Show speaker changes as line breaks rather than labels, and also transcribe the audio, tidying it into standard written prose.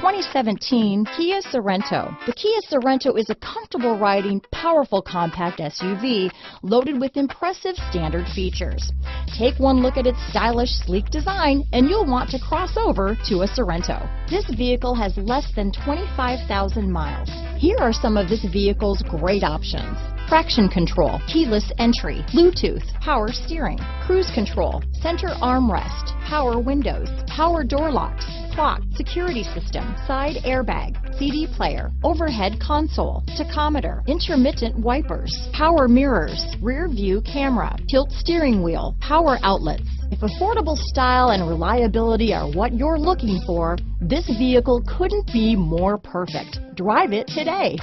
2017 Kia Sorento. The Kia Sorento is a comfortable riding, powerful compact SUV loaded with impressive standard features. Take one look at its stylish, sleek design and you'll want to cross over to a Sorento. This vehicle has less than 25,000 miles. Here are some of this vehicle's great options: traction control, keyless entry, Bluetooth, power steering, cruise control, center armrest, power windows, power door locks, clock, security system, side airbag, CD player, overhead console, tachometer, intermittent wipers, power mirrors, rear view camera, tilt steering wheel, power outlets. If affordable style and reliability are what you're looking for, this vehicle couldn't be more perfect. Drive it today.